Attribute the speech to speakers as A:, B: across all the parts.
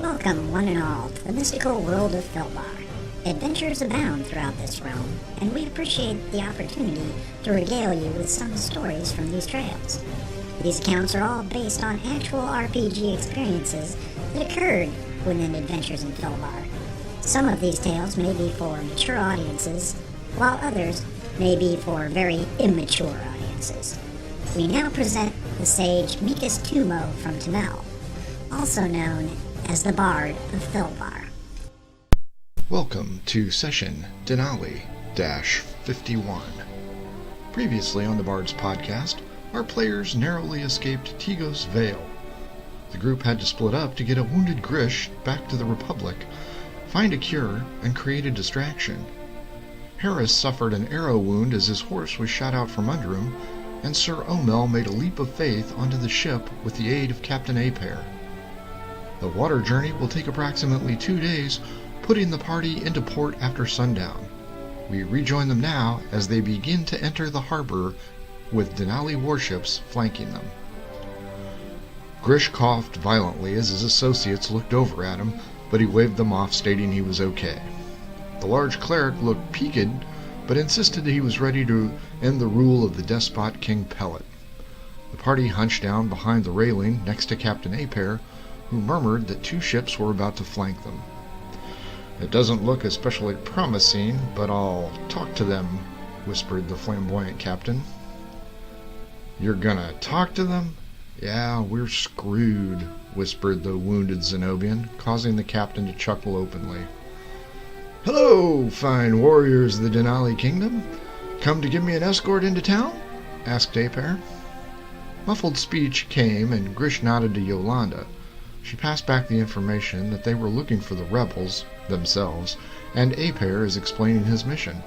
A: Welcome, one and all, to the mystical world of Philbar. Adventures abound throughout this realm, and we appreciate the opportunity to regale you with some stories from these trails. These accounts are all based on actual RPG experiences that occurred within Adventures in Philbar. Some of these tales may be for mature audiences, while others may be for very immature audiences. We now present the sage Mikas Tumo from Tamel, also known as the Bard of Philbar.
B: Welcome to session Denali-51. Previously on the Bard's podcast, our players narrowly escaped Tigos Vale. The group had to split up to get a wounded Grish back to the Republic, find a cure, and create a distraction. Harris suffered an arrow wound as his horse was shot out from under him, and Sir Omel made a leap of faith onto the ship with the aid of Captain Apair. The water journey will take approximately 2 days, putting the party into port after sundown. We rejoin them now as they begin to enter the harbor with Denali warships flanking them. Grish coughed violently as his associates looked over at him, but he waved them off, stating he was okay. The large cleric looked peaked, but insisted that he was ready to end the rule of the despot King Pellet. The party hunched down behind the railing next to Captain Apair, who murmured that 2 ships were about to flank them. "It doesn't look especially promising, but I'll talk to them," whispered the flamboyant captain. "You're gonna talk to them? Yeah, we're screwed," whispered the wounded Zenobian, causing the captain to chuckle openly. "Hello, fine warriors of the Denali Kingdom. Come to give me an escort into town?" asked Apair. Muffled speech came, and Grish nodded to Yolanda. She passed back the information that they were looking for the rebels themselves, and Apair is explaining his mission.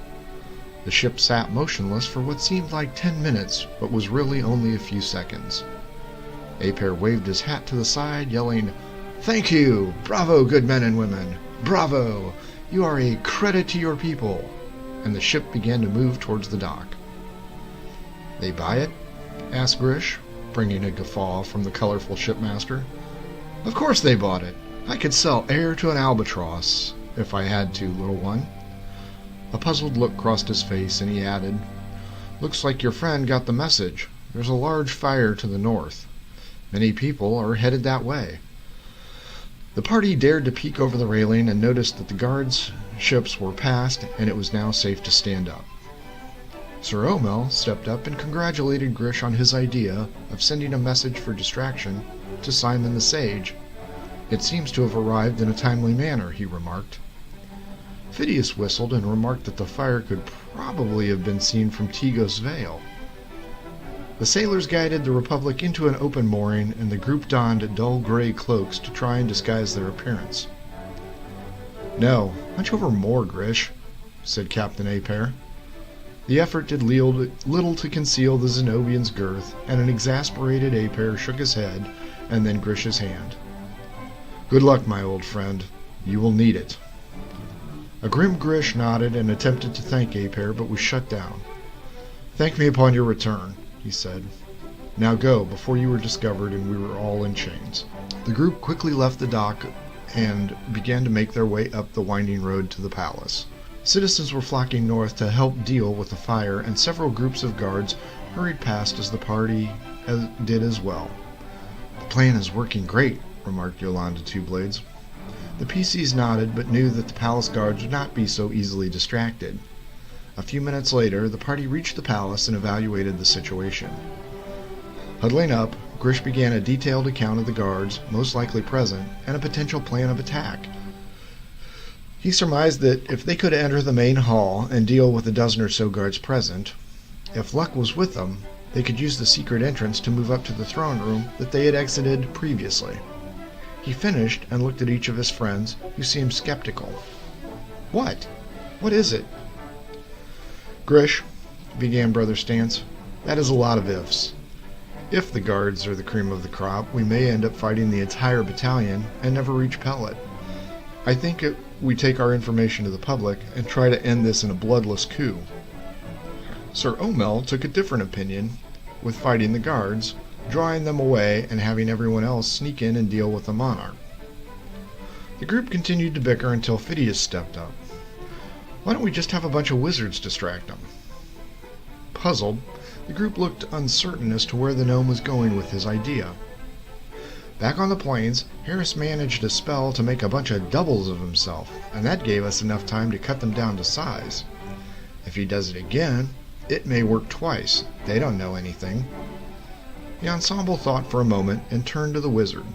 B: The ship sat motionless for what seemed like 10 minutes, but was really only a few seconds. Apair waved his hat to the side, yelling, "Thank you! Bravo, good men and women! Bravo! You are a credit to your people!" And the ship began to move towards the dock. "They buy it?" asked Grish, bringing a guffaw from the colorful shipmaster. "Of course they bought it. I could sell air to an albatross, if I had to, little one." A puzzled look crossed his face, and he added, "Looks like your friend got the message. There's a large fire to the north. Many people are headed that way." The party dared to peek over the railing and noticed that the guards' ships were past, and it was now safe to stand up. Sir Omel stepped up and congratulated Grish on his idea of sending a message for distraction to Simon the Sage. "It seems to have arrived in a timely manner," he remarked. Phidias whistled and remarked that the fire could probably have been seen from Tigos Vale. The sailors guided the Republic into an open mooring, and the group donned dull gray cloaks to try and disguise their appearance. "No, hunch over more, Grish," said Captain Apair. The effort did little to conceal the Zenobian's girth, and an exasperated Apair shook his head and then Grish's hand. "Good luck, my old friend. You will need it." A grim Grish nodded and attempted to thank Apair, but was shut down. "Thank me upon your return," he said. "Now go, before you were discovered and we were all in chains." The group quickly left the dock and began to make their way up the winding road to the palace. Citizens were flocking north to help deal with the fire, and several groups of guards hurried past as the party did as well. "The plan is working great," remarked Yolanda Two-Blades. The PCs nodded, but knew that the palace guards would not be so easily distracted. A few minutes later, the party reached the palace and evaluated the situation. Huddling up, Grish began a detailed account of the guards most likely present and a potential plan of attack. He surmised that if they could enter the main hall and deal with a dozen or so guards present, if luck was with them, they could use the secret entrance to move up to the throne room that they had exited previously. He finished and looked at each of his friends, who seemed skeptical. "What? What is it?" "Grish," began Brother Stance, "that is a lot of ifs. If the guards are the cream of the crop, we may end up fighting the entire battalion and never reach Pellet. I think we take our information to the public and try to end this in a bloodless coup." Sir Omel took a different opinion, with fighting the guards, drawing them away and having everyone else sneak in and deal with the monarch. The group continued to bicker until Phidias stepped up. Why don't we just have a bunch of wizards distract them? Puzzled, the group looked uncertain as to where the gnome was going with his idea. Back on the plains, Harris managed a spell to make a bunch of doubles of himself, and that gave us enough time to cut them down to size. If he does it again, it may work twice. They don't know anything. The ensemble thought for a moment and turned to the wizard.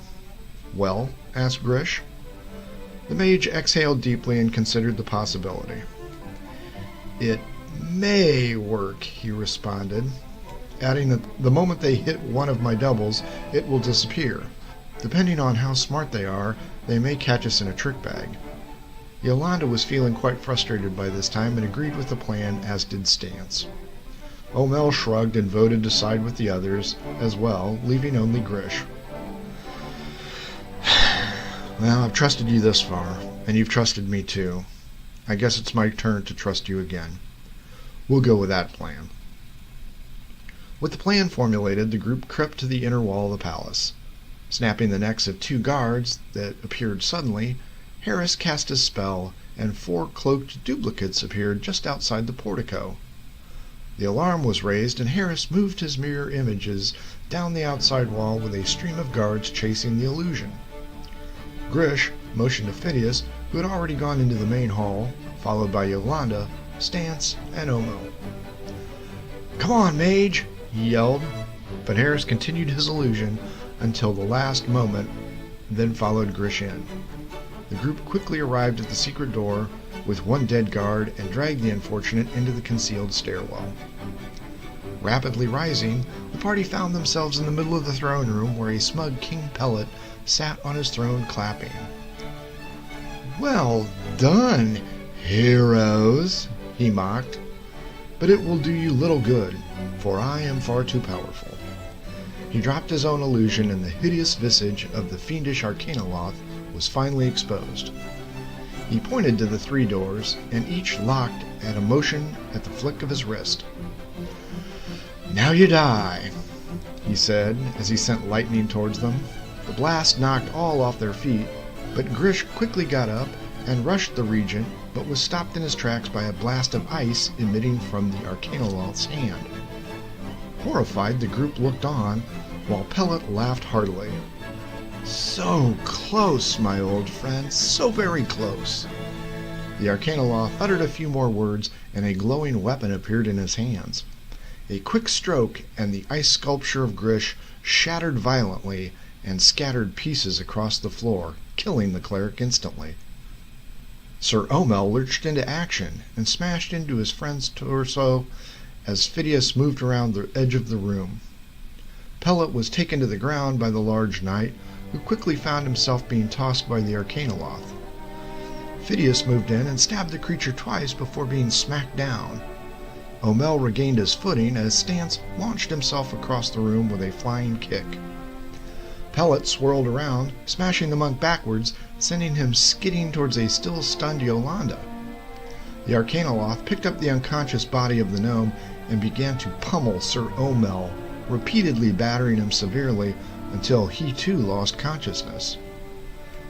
B: Well? Asked Grish. The mage exhaled deeply and considered the possibility. It may work, he responded, adding that the moment they hit one of my doubles, it will disappear. Depending on how smart they are, they may catch us in a trick bag. Yolanda was feeling quite frustrated by this time and agreed with the plan, as did Stance. Omel shrugged and voted to side with the others as well, leaving only Grish. Well, I've trusted you this far, and you've trusted me too. I guess it's my turn to trust you again. We'll go with that plan. With the plan formulated, the group crept to the inner wall of the palace. Snapping the necks of 2 guards that appeared suddenly, Harris cast his spell, and 4 cloaked duplicates appeared just outside the portico. The alarm was raised, and Harris moved his mirror images down the outside wall with a stream of guards chasing the illusion. Grish motioned to Phidias, who had already gone into the main hall, followed by Yolanda, Stance, and Omo. "Come on, mage!" he yelled, but Harris continued his illusion until the last moment, then followed Grish in. The group quickly arrived at the secret door with 1 dead guard and dragged the unfortunate into the concealed stairwell. Rapidly rising, the party found themselves in the middle of the throne room where a smug King Pellet sat on his throne clapping. "Well done, heroes," he mocked. "But it will do you little good, for I am far too powerful." He dropped his own illusion, and the hideous visage of the fiendish Arcanoloth was finally exposed. He pointed to the 3 doors, and each locked at a motion at the flick of his wrist. "Now you die," he said as he sent lightning towards them. The blast knocked all off their feet, but Grish quickly got up and rushed the regent, but was stopped in his tracks by a blast of ice emitting from the Arcanoloth's hand. Horrified, the group looked on, while Pellet laughed heartily. "So close, my old friend, so very close." The Arcanoloth uttered a few more words, and a glowing weapon appeared in his hands. A quick stroke, and the ice sculpture of Grish shattered violently and scattered pieces across the floor, killing the cleric instantly. Sir Omel lurched into action and smashed into his friend's torso as Phidias moved around the edge of the room. Pellet was taken to the ground by the large knight, who quickly found himself being tossed by the Arcanoloth. Phidias moved in and stabbed the creature twice before being smacked down. Omel regained his footing as Stance launched himself across the room with a flying kick. Pellet swirled around, smashing the monk backwards, sending him skidding towards a still stunned Yolanda. The Arcanoloth picked up the unconscious body of the gnome and began to pummel Sir Omel, repeatedly battering him severely until he too lost consciousness.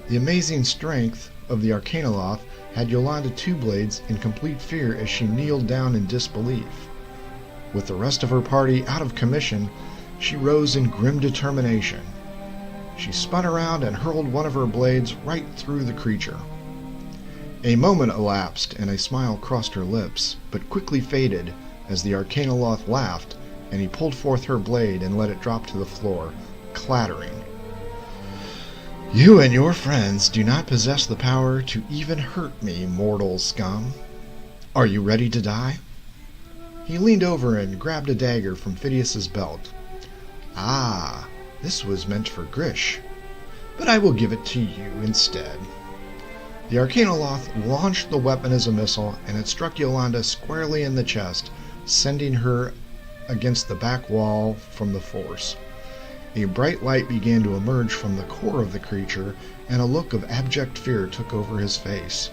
B: The amazing strength of the Arcanoloth had Yolanda Two Blades in complete fear as she kneeled down in disbelief. With the rest of her party out of commission, she rose in grim determination. She spun around and hurled one of her blades right through the creature. A moment elapsed, and a smile crossed her lips, but quickly faded as the Arcanoloth laughed, and he pulled forth her blade and let it drop to the floor, clattering. "You and your friends do not possess the power to even hurt me, mortal scum. Are you ready to die?" He leaned over and grabbed a dagger from Phidias's belt. "Ah, this was meant for Grish, but I will give it to you instead." The Arcanoloth launched the weapon as a missile, and it struck Yolanda squarely in the chest, sending her against the back wall from the force. A bright light began to emerge from the core of the creature, and a look of abject fear took over his face.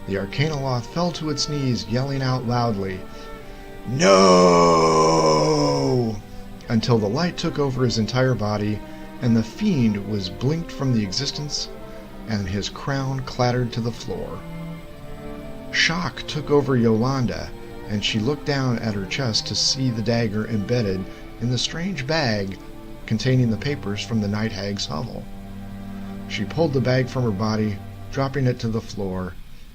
B: The Arcanoloth fell to its knees, yelling out loudly, "No!" until the light took over his entire body, and the fiend was blinked from the existence and his crown clattered to the floor. Shock took over Yolanda, and she looked down at her chest to see the dagger embedded in the strange bag containing the papers from the night hag's hovel. She pulled the bag from her body, dropping it to the floor,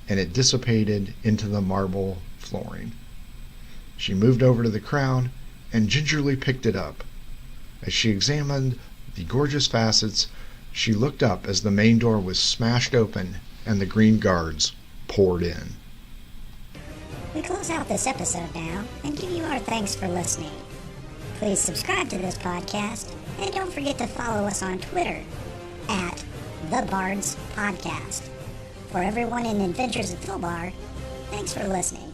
B: and it dissipated into the marble flooring. She moved over to the crown and gingerly picked it up. As she examined the gorgeous facets, she looked up as the main door was smashed open and the green guards poured in.
A: We close out this episode now and give you our thanks for listening. Please subscribe to this podcast and don't forget to follow us on Twitter at The Bards Podcast. For everyone in Adventures of Philbar, thanks for listening.